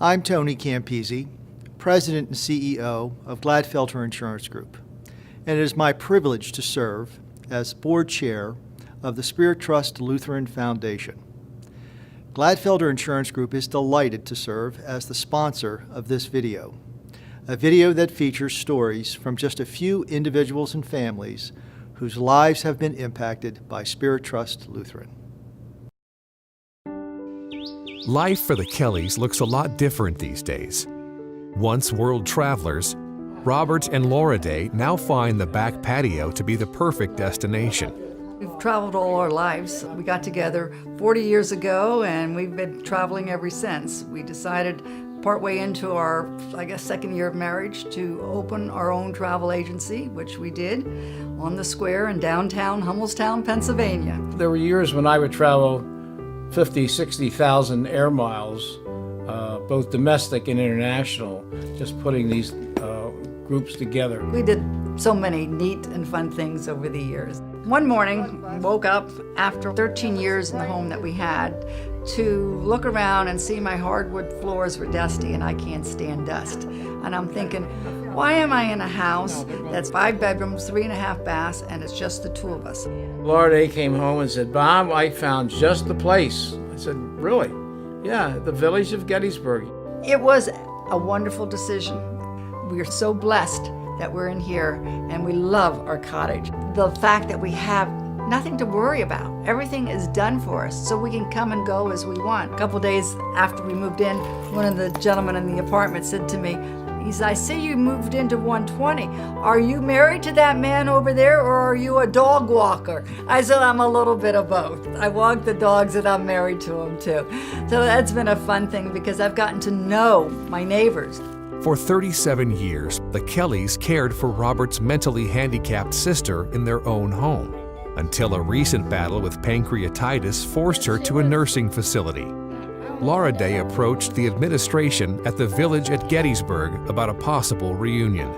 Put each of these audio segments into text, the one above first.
I'm Tony Campisi, President and CEO of Gladfelter Insurance Group, and it is my privilege to serve as Board Chair of the Spirit Trust Lutheran Foundation. Gladfelter Insurance Group is delighted to serve as the sponsor of this video, a video that features stories from just a few individuals and families whose lives have been impacted by Spirit Trust Lutheran. Life for the Kellys looks a lot different these days. Once world travelers, Robert and Laura Day now find the back patio to be the perfect destination. We've traveled all our lives. We got together 40 years ago and we've been traveling ever since. We decided partway into our, second year of marriage to open our own travel agency, which we did on the square in downtown Hummelstown, Pennsylvania. There were years when I would travel 50, 60,000 air miles, both domestic and international, just putting these groups together. We did so many neat and fun things over the years. One morning, I woke up after 13 years in the home that we had to look around and see my hardwood floors were dusty and I can't stand dust. And I'm thinking, why am I in a house that's 5 bedrooms, 3.5 baths, and it's just the two of us? Laura Day came home and said, "Bob, I found just the place." I said, "Really?" "Yeah, the village of Gettysburg." It was a wonderful decision. We are so blessed that we're in here and we love our cottage. The fact that we have nothing to worry about. Everything is done for us, so we can come and go as we want. A couple days after we moved in, one of the gentlemen in the apartment said to me, he said, "I see you moved into 120. Are you married to that man over there or are you a dog walker?" I said, "I'm a little bit of both. I walk the dogs and I'm married to them too." So that's been a fun thing because I've gotten to know my neighbors. For 37 years, the Kellys cared for Robert's mentally handicapped sister in their own home, until a recent battle with pancreatitis forced her to a nursing facility. Laura Day approached the administration at the village at Gettysburg about a possible reunion.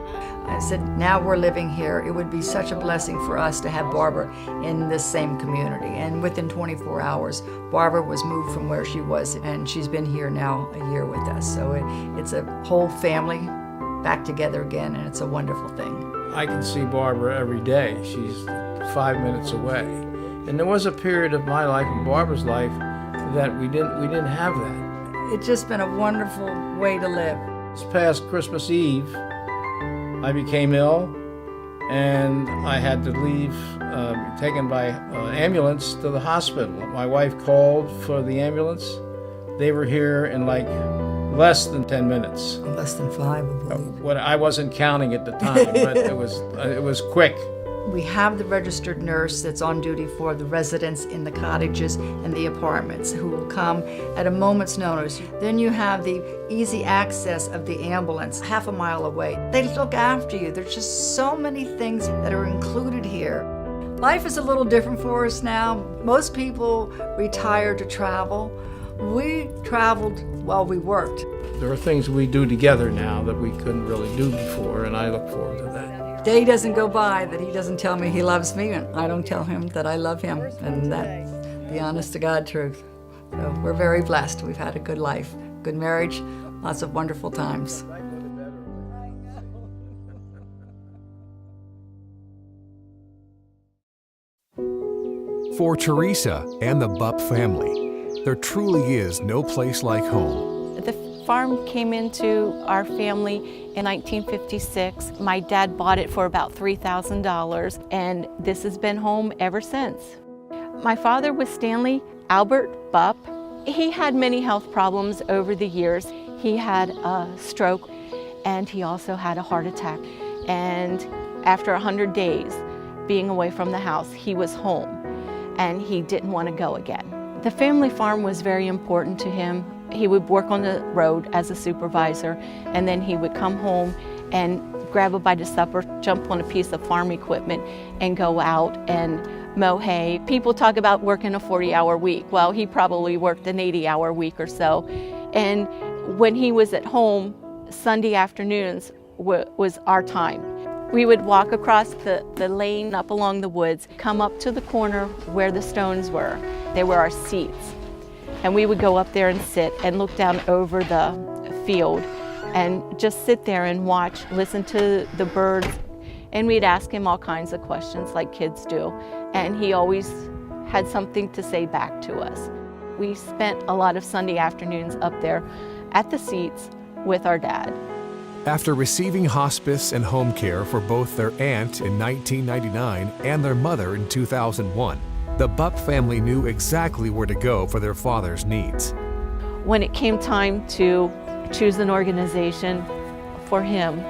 I said, now we're living here. It would be such a blessing for us to have Barbara in this same community. And within 24 hours, Barbara was moved from where she was, and she's been here now a year with us. So it's a whole family back together again, and it's a wonderful thing. I can see Barbara every day. She's 5 minutes away. And there was a period of my life and Barbara's life that we didn't have that. It's just been a wonderful way to live. This past Christmas Eve, I became ill and I had to leave, taken by ambulance to the hospital. My wife called for the ambulance. They were here in like less than 10 minutes. Less than 5, I believe. I wasn't counting at the time, but it was quick. We have the registered nurse that's on duty for the residents in the cottages and the apartments who will come at a moment's notice. Then you have the easy access of the ambulance half a mile away. They look after you. There's just so many things that are included here. Life is a little different for us now. Most people retire to travel. We traveled while we worked. There are things we do together now that we couldn't really do before, and I look forward to that. Day doesn't go by that he doesn't tell me he loves me, and I don't tell him that I love him, and that's the honest to God truth. So we're very blessed. We've had a good life, good marriage, lots of wonderful times. For Teresa and the Bupp family, there truly is no place like home. The farm came into our family in 1956. My dad bought it for about $3,000, and this has been home ever since. My father was Stanley Albert Bupp. He had many health problems over the years. He had a stroke, and he also had a heart attack. And after 100 days being away from the house, he was home, and he didn't want to go again. The family farm was very important to him. He would work on the road as a supervisor, and then he would come home and grab a bite of supper, jump on a piece of farm equipment, and go out and mow hay. People talk about working a 40-hour week. Well, he probably worked an 80-hour week or so. And when he was at home, Sunday afternoons was our time. We would walk across the lane up along the woods, come up to the corner where the stones were. They were our seats. And we would go up there and sit and look down over the field and just sit there and watch, listen to the birds. And we'd ask him all kinds of questions like kids do. And he always had something to say back to us. We spent a lot of Sunday afternoons up there at the seats with our dad. After receiving hospice and home care for both their aunt in 1999 and their mother in 2001, the Bupp family knew exactly where to go for their father's needs. When it came time to choose an organization for him,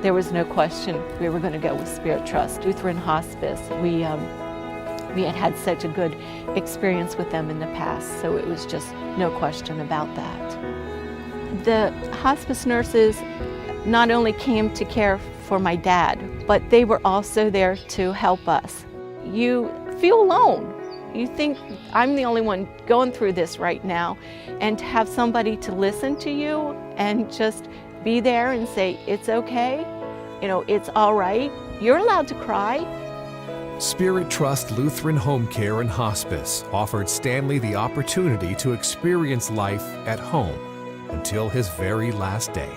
there was no question we were going to go with Spirit Trust. Lutheran Hospice, we had had such a good experience with them in the past, so it was just no question about that. The hospice nurses not only came to care for my dad, but they were also there to help us. You feel alone. You think I'm the only one going through this right now, and to have somebody to listen to you and just be there and say, it's okay, it's all right, you're allowed to cry. Spirit Trust Lutheran Home Care and Hospice offered Stanley the opportunity to experience life at home until his very last day.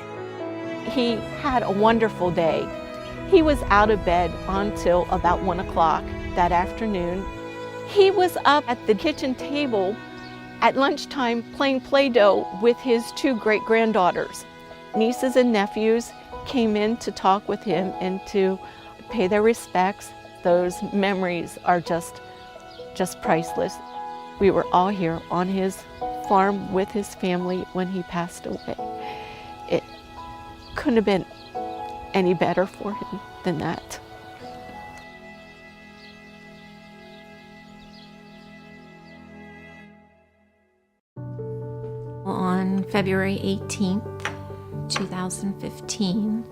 He had a wonderful day. He was out of bed until about 1 o'clock that afternoon. He was up at the kitchen table at lunchtime playing Play-Doh with his 2 great-granddaughters. Nieces and nephews came in to talk with him and to pay their respects. Those memories are just priceless. We were all here on his farm with his family when he passed away. It couldn't have been any better for him than that. On February 18th, 2015,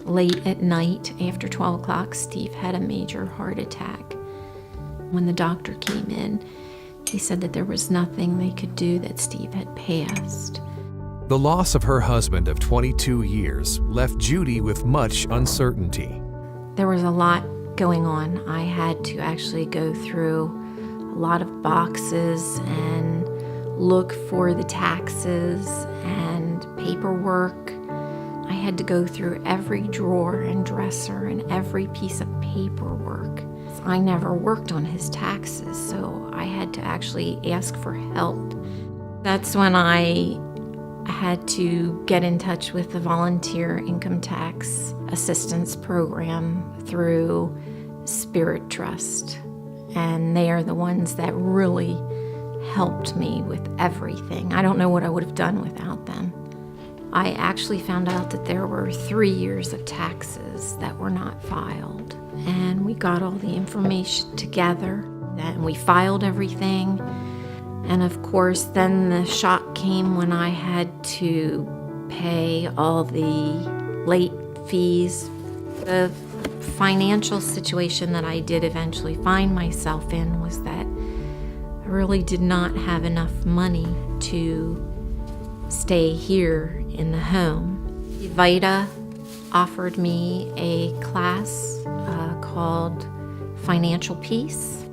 late at night after 12 o'clock, Steve had a major heart attack. When the doctor came in, he said that there was nothing they could do, that Steve had passed. The loss of her husband of 22 years left Judy with much uncertainty. There was a lot going on. I had to actually go through a lot of boxes and look for the taxes and paperwork. I had to go through every drawer and dresser and every piece of paperwork. I never worked on his taxes, so I had to actually ask for help. That's when I had to get in touch with the Volunteer Income Tax Assistance Program through Spirit Trust. And they are the ones that really helped me with everything. I don't know what I would have done without them. I actually found out that there were 3 years of taxes that were not filed. And we got all the information together and we filed everything. And of course, then the shock came when I had to pay all the late fees. The financial situation that I did eventually find myself in was that I really did not have enough money to stay here in the home. Vita offered me a class called Financial Peace.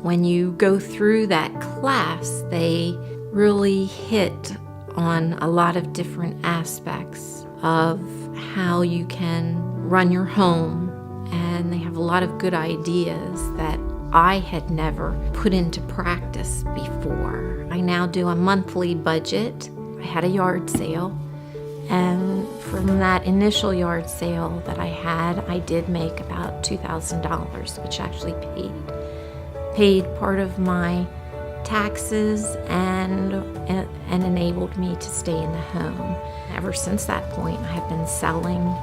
When you go through that class, they really hit on a lot of different aspects of how you can run your home, and they have a lot of good ideas that I had never put into practice before. I now do a monthly budget. I had a yard sale, and from that initial yard sale that I had, I did make about $2,000, which actually paid part of my taxes and enabled me to stay in the home. Ever since that point, I have been selling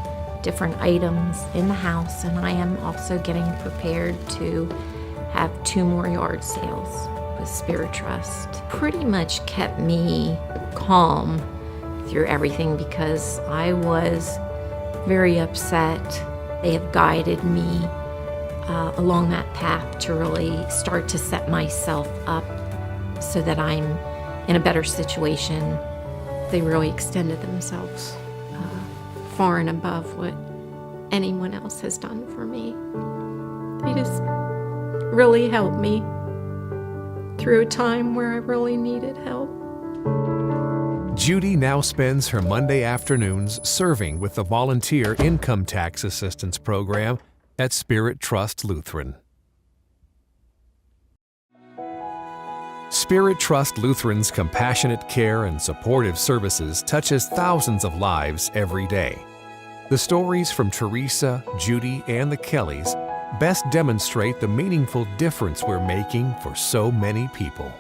different items in the house, and I am also getting prepared to have 2 more yard sales with Spirit Trust. Pretty much kept me calm through everything because I was very upset. They have guided me along that path to really start to set myself up so that I'm in a better situation. They really extended themselves far and above what anyone else has done for me. They just really helped me through a time where I really needed help. Judy now spends her Monday afternoons serving with the Volunteer Income Tax Assistance Program at Spirit Trust Lutheran. Spirit Trust Lutheran's compassionate care and supportive services touches thousands of lives every day. The stories from Teresa, Judy, and the Kellys best demonstrate the meaningful difference we're making for so many people.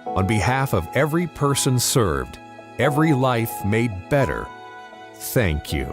On behalf of every person served, every life made better, thank you.